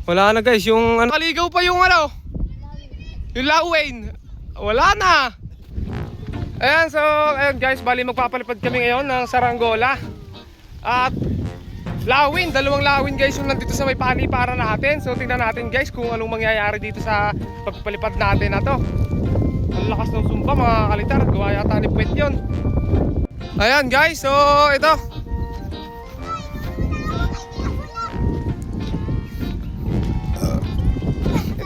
Wala na guys, yung ano, kaligaw pa yung ano, yung lawin. Wala na. Ayan, so ayan guys, bali magpapalipad kami ngayon ng saranggola at lawin, dalawang lawin guys yung nandito sa may paliparan natin. So tingnan natin guys kung anong mangyayari dito sa pagpalipad natin na to. Ang lakas ng sumpa mga kalitar, gawa yata ni Puwet yun. Ayan guys, so ito.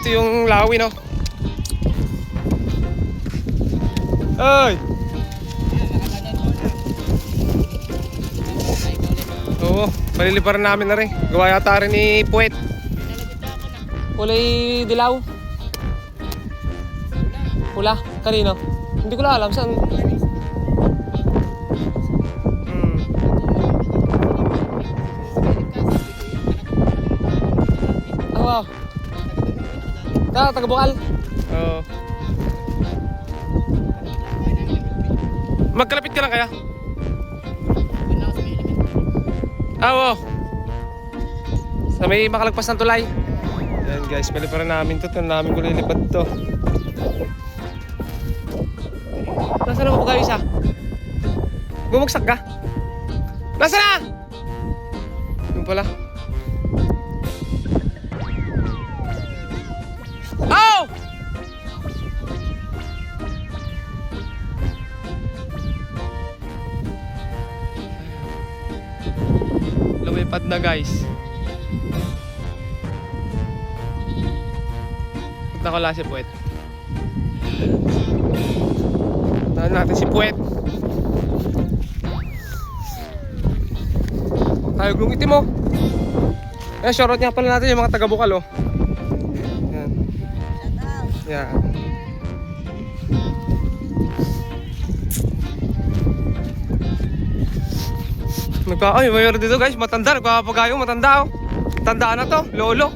Ito yung lawin, oh. Ay! Oo, paliliparan namin na rin. Gawa yata rin ni Puwet. Kulay dilaw. Pula? Kanino? Hindi ko lang alam saan. Wow. Taga-Bukal? Oo. Magkalapit ka lang kaya? Oo. Sa may makalagpas ng tulay. Ayan guys, paliparan namin to. Ito namin ko lilipad to. Nasaan na kayo isa? Bumagsak ka? Nasaan na? Yung pala. Oh! Lumipad na guys. Nakala si Puwet. Tahan natin si Puwet. Tayo glong itim mo. Eh, shoutout nga pala natin yung mga taga-Bukal, oh. Yan. Yan. Ay, mayroon dito guys, matanda, nagpapagayong matanda, oh. Tanda na to, lolo.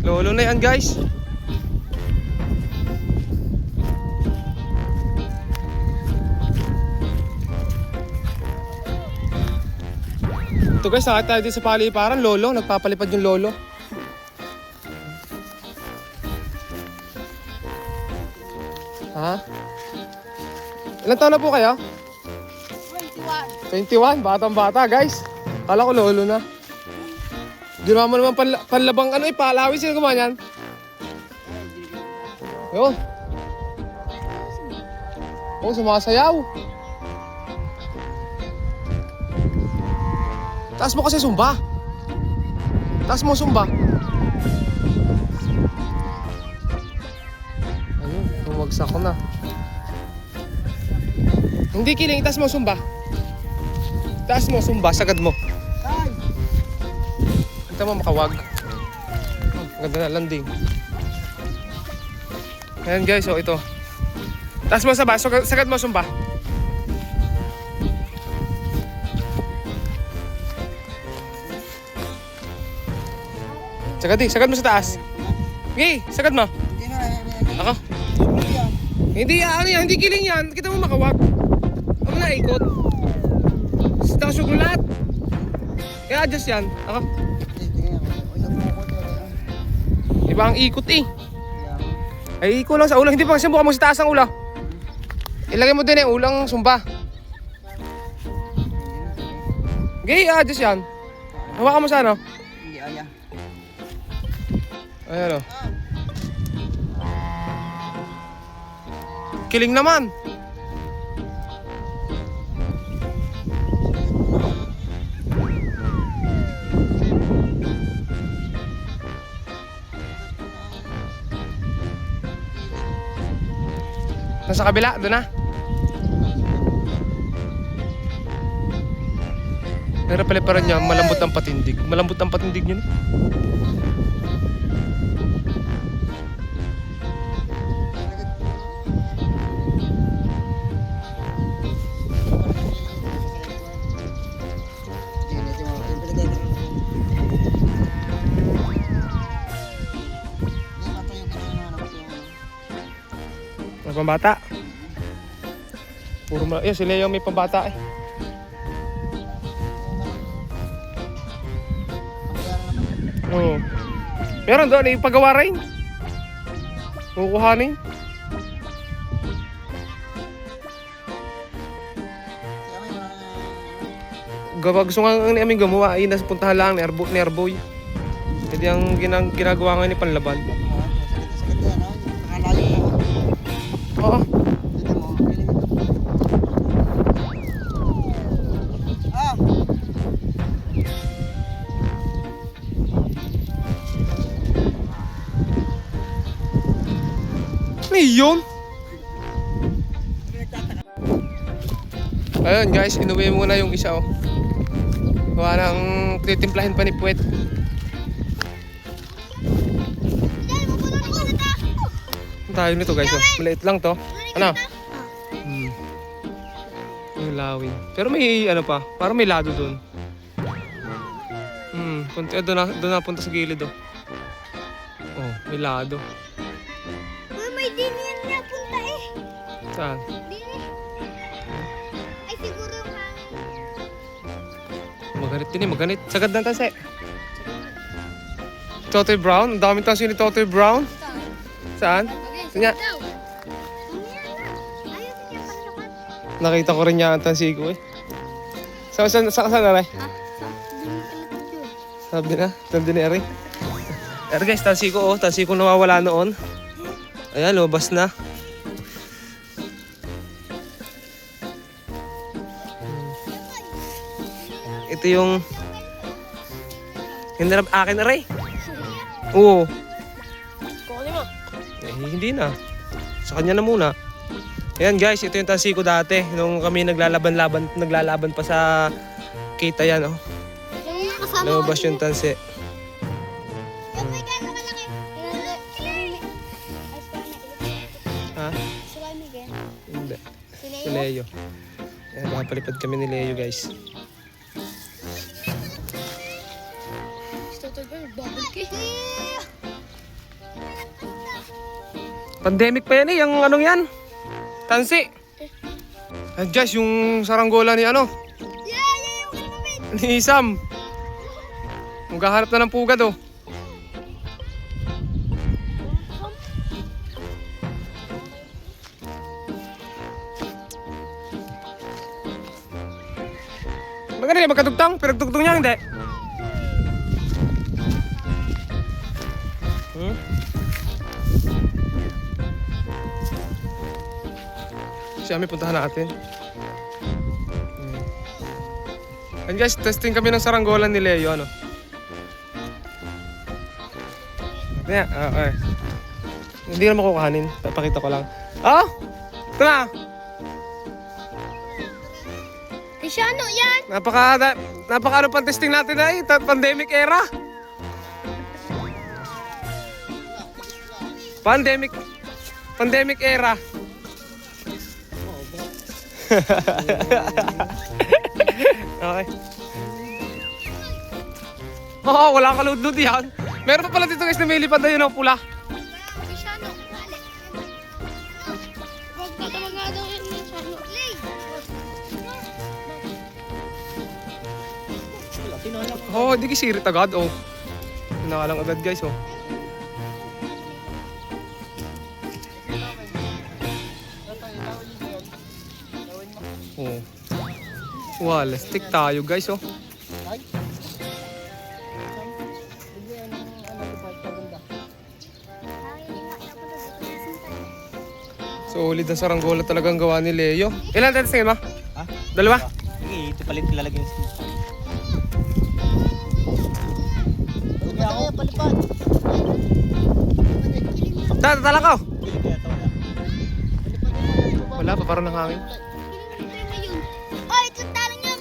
Lolo na yan guys. Ito guys, nakita tayo dito sa paliparan, lolo, nagpapalipad yung lolo. Ha? Ilan taon na po kayo? 21, batang bata guys. Kala ko lolo na. Di naman panlabang ano, palawin. Sino kumain yan? Yo. Oh, sumasayaw. Taas mo kasi sumba. Taas mo sumba. Ayun, bumagsak ko na. Hindi kiling, taas mo sumba. Taas mo sumba, sagad mo. Kita mo makawag. Ganda na landing. Ayan guys, so ito. Taas mo sumba, sagad mo sumba. Sagad mo sa taas. Okay, sagad mo. Ako? Hindi, ano yan, hindi kiling yan. Kita mo makawag. Ako na ikot. Tapos yung lahat. Kaya adjust yan. Ako. Iba ang ikot eh. Ay, ikot lang sa ulo. Hindi pa kasi buka mo sa taas ang ulo. Ilagay mo din eh, ulang sumba. Okay, adjust yan. Hawakan mo sa ano? Hindi, aya. Ayan o. Kiling naman. Nasa kabila, doon na. Pero pala niya, malambot ang patindig. Malambot ang patindig niya. Pambata. Puro si Leo may pambata eh. Oo. Meron doon, ipagawa rin. Kukuhanin. Gusto nga ni aming gumawa ay napuntahan lang ni Arboy. Hindi ang ginagawa nga ni Panlaban. Sakit yan, no? Nakalayo na. Oo. Tignan mo. Ah! Ano yun? Ayun guys, inuwi muna yung isa oh. Gawa ng titimplahin pa ni Puwet. Ang tayo nito guys oh. Maliit lang to. Ano? Yung lawin. Pero may ano pa, parang may lado dun. Kunti, doon na punta sa gilid oh. Oh, may lado. Uy, may dinihan niya punta eh. Saan? Dini. Ay, siguro yung Maganit din eh, maganit. Sagad ng tase. Totoy Brown? Ang daming tansi ni Totoy Brown. Saan? Saan niya? Nakita ko rin niya ang tansi ko eh. Saan na rin? Sabi na, sabi na rin. Pero guys, tansi ko oh. Tansi ko nawawala noon. Ayan, lumabas na. Ito yung hinarap akin na rin. Oo. Hindi na. Sa kanya na muna. Ayan guys, ito yung tansi ko dati. Nung kami naglalaban pa sa kita yan oh. Lumabas yung tansi. Ha? Hindi. Si Leo. Ayan, nakapalipad kami ni Leo guys. Pandemic pa yan eh, yung anong yan? Tansi. Ayan guys, yung saranggola ni ano? Ni Sam. Maghahanap na ng pugad oh. Maganda magkatugtong? Pinagtugtong niya hindi? Siya may puntahan natin. And guys, testing kami ng saranggolan ni Leo ano. Yeah, okay. Hindi na makukuhanin. Papakita ko lang. Oh! Ito na! Cristiano, yan! Napaka ano pang testing natin ay pandemic era. Pandemic era. Okay. Oh, wala ka load yan. Meron pa pala dito guys na may lipad na yun ang pula. Cristiano, balik. Huwag ka talaga daw yun, Cristiano. Oh, di kisirit agad oh. Pinakalang agad guys oh. Oh. Wala, stick tayo guys oh. Solid na saranggola talagang gawa ni Leo. Ilan tayo tingin mo? Ha? Dalawa? Sige, ito palit lalagyan mo. Palipad. Tatala ko! Pili kaya ito wala. Wala pa, parang nakangin. Oh, ito talang niya.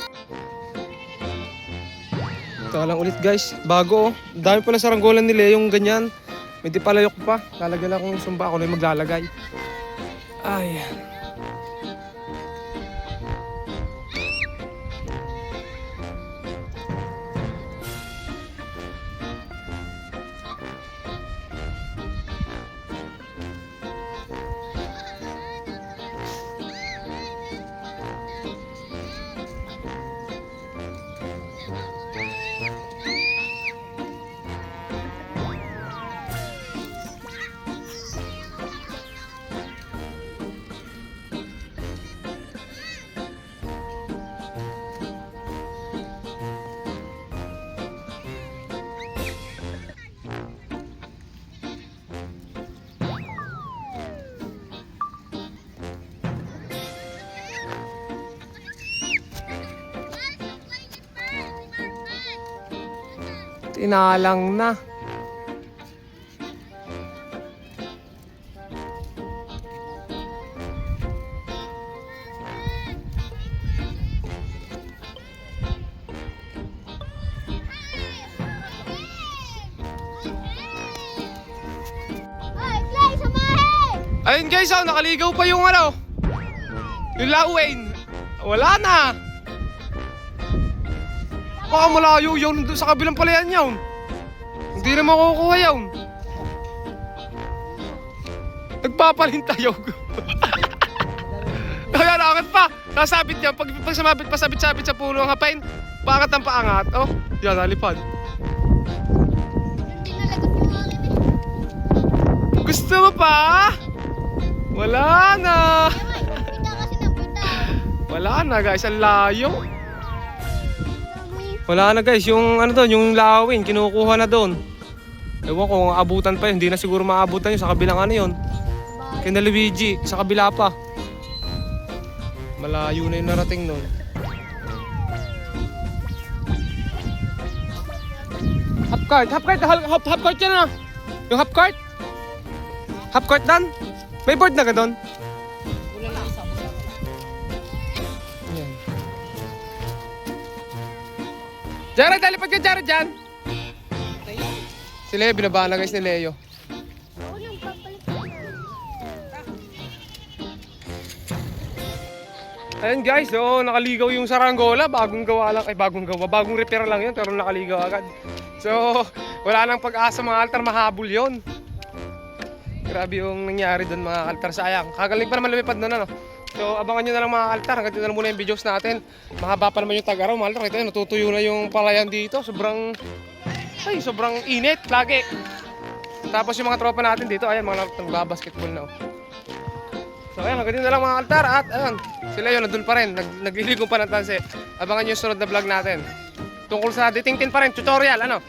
Ito lang ulit guys, bago oh. Dami pa na saranggolan ni Leo yung ganyan. May di palayok pa. Lalagyan akong sumba, ako na yung maglalagay. Ay. Inalang na. Ay, Clay, samahin! Ayun guys, oh, nakaligaw pa yung ano. Yung Lawin. Wala na. Baka malayo yun doon sa kabilang palayan yun. Hindi na makukuha yun. Nagpapalintayog. Kaya nakakit pa. Nasabit niya. Pag sumabit pa, sabit-sabit sa puno ang hapain. Bakit ang paangat? Oh, yan, nalipad. Hindi nalagot yung akin eh. Gusto mo pa? Wala na. Kita kasi ng kita. Wala na guys, ang layo. Wala na guys, yung ano doon, yung Lawin, kinukuha na doon. Ewan ko kung abutan pa yun, hindi na siguro maabutan yun sa kabilang ano yun. Kina Luigi, sa kabila pa. Malayo na yung narating nun. Half cart yan na. Yung half cart. Half cart dan. May board na ka doon? Wala lang isa. Yan. Jared, dalipad ka Jared dyan. Si Leo, binabaan na guys ni Leo. Ako nang papalit. Ayan guys, so nakaligaw yung saranggola. Bagong gawa lang, bagong repair lang yun, pero nakaligaw agad. So, wala nang pag-asa mga altar, mahabol yun. Grabe yung nangyari doon mga altar, sayang. Kagaling pa naman lumipad na ano. So, abangan nyo na lang mga altar, hanggang dito na muna yung videos natin. Mahaba pa naman yung tag-araw, mga altar. Ito yun, natutuyo na yung palayan dito. Sobrang init, lagi. Tapos yung mga tropa natin dito, ayan, mga nagbabasketball na. So, ayan, hanggang dito na lang mga altar. At, ayan, sila yun, nandun pa rin. Nagliligo pa ng tanse. Abangan nyo yung sunod na vlog natin. Tungkol sa dating 10 pa rin, tutorial, ano.